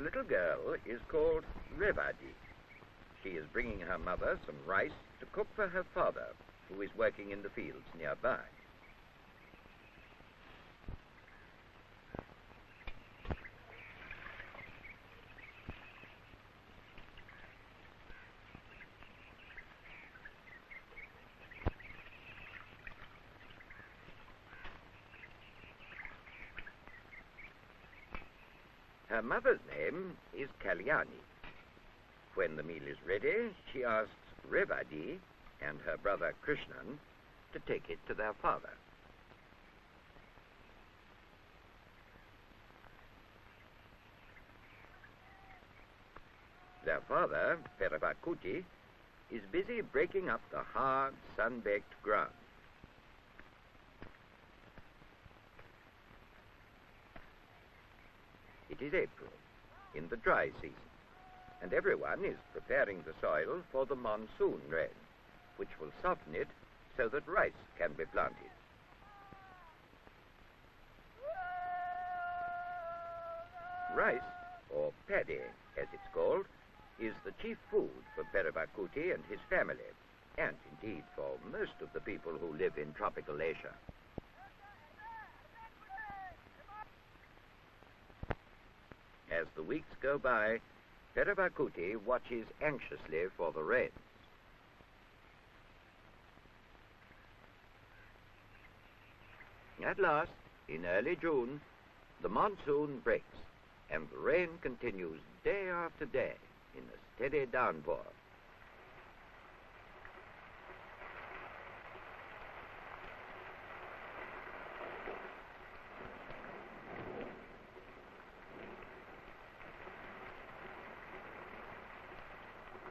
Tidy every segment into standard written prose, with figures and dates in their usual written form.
little girl is called Revadi. She is bringing her mother some rice to cook for her father, who is working in the fields nearby. Her mother's name is Kalyani. When the meal is ready, she asks Revadi and her brother Krishnan to take it to their father. Their father, Peravakuti, is busy breaking up the hard, sun-baked ground. It is April, in the dry season, and everyone is preparing the soil for the monsoon rain, which will soften it so that rice can be planted. Rice, or paddy as it's called, is the chief food for Peravakuti and his family, and indeed for most of the people who live in tropical Asia. As the weeks go by, Peravakuti watches anxiously for the rains. At last, in early June, the monsoon breaks, and the rain continues day after day in a steady downpour.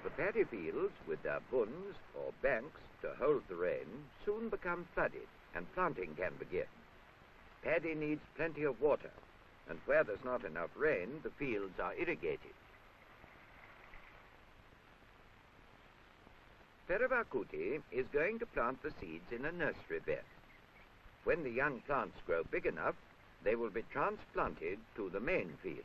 The paddy fields, with their bunds or banks to hold the rain, soon become flooded and planting can begin. Paddy needs plenty of water, and where there's not enough rain, the fields are irrigated. Peravakuti is going to plant the seeds in a nursery bed. When the young plants grow big enough, they will be transplanted to the main fields.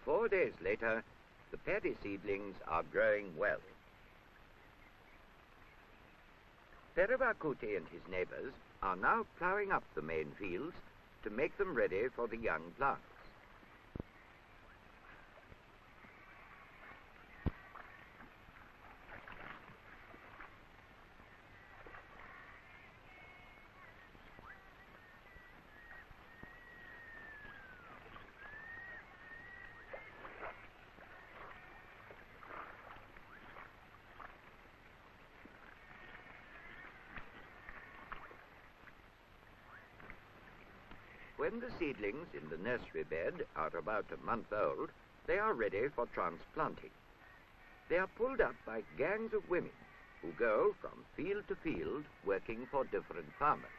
Four days later, the paddy seedlings are growing well. Peravakuti and his neighbors are now ploughing up the main fields to make them ready for the young plants. When the seedlings in the nursery bed are about a month old, they are ready for transplanting. They are pulled up by gangs of women who go from field to field working for different farmers.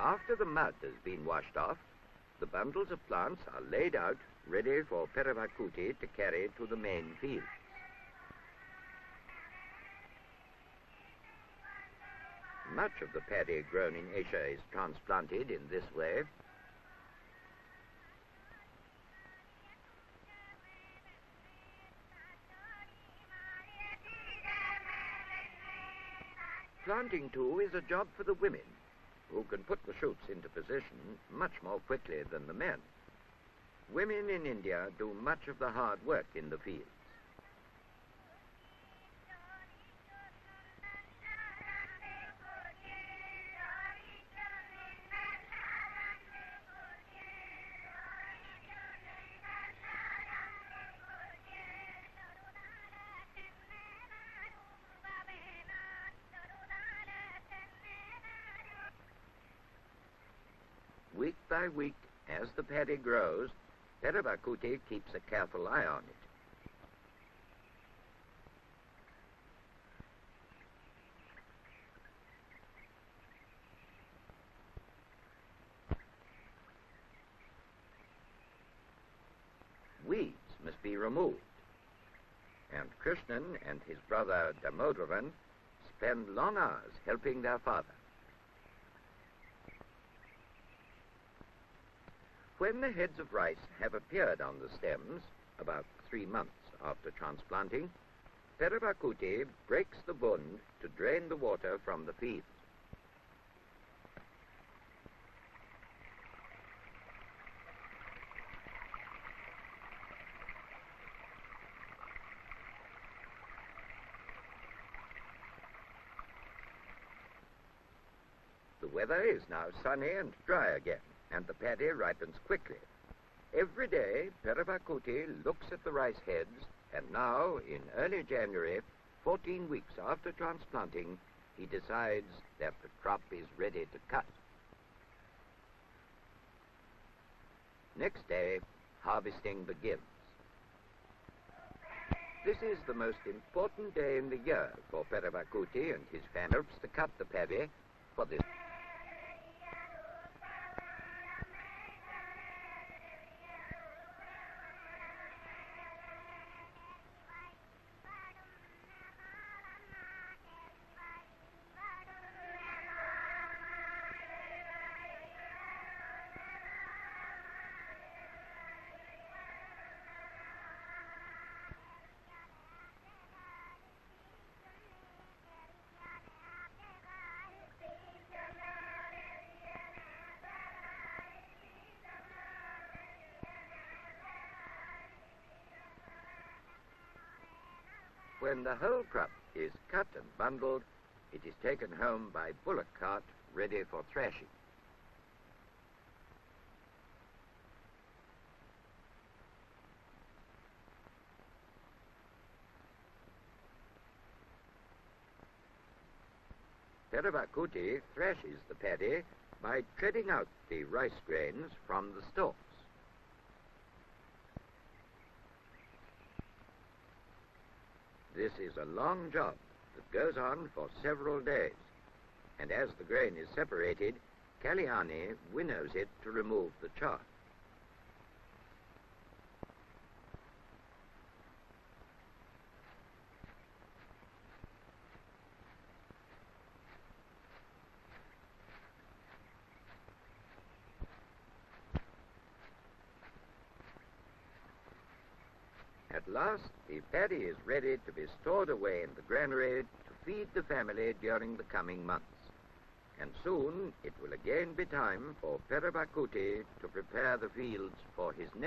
After the mud has been washed off, the bundles of plants are laid out, ready for Peravakuti to carry to the main fields. Much of the paddy grown in Asia is transplanted in this way. Planting, too, is a job for the women, who can put the shoots into position much more quickly than the men. Women in India do much of the hard work in the fields. by week, as the paddy grows, Perabakuti keeps a careful eye on it. Weeds must be removed, and Krishnan and his brother Damodaran spend long hours helping their father. When the heads of rice have appeared on the stems, about 3 months after transplanting, Perabakuti breaks the bund to drain the water from the field. The weather is now sunny and dry again, and the paddy ripens quickly. Every day, Perabakuti looks at the rice heads, and now, in early January, 14 weeks after transplanting, he decides that the crop is ready to cut. Next day, harvesting begins. This is the most important day in the year for Perabakuti and his family. Helps to cut the paddy for this. When the whole crop is cut and bundled, it is taken home by bullock cart, ready for thrashing. Perabakuti thrashes the paddy by treading out the rice grains from the stalks. This is a long job that goes on for several days, and as the grain is separated, Kalyani winnows it to remove the chaff. At last, the paddy is ready to be stored away in the granary to feed the family during the coming months. And soon it will again be time for Perabakuti to prepare the fields for his next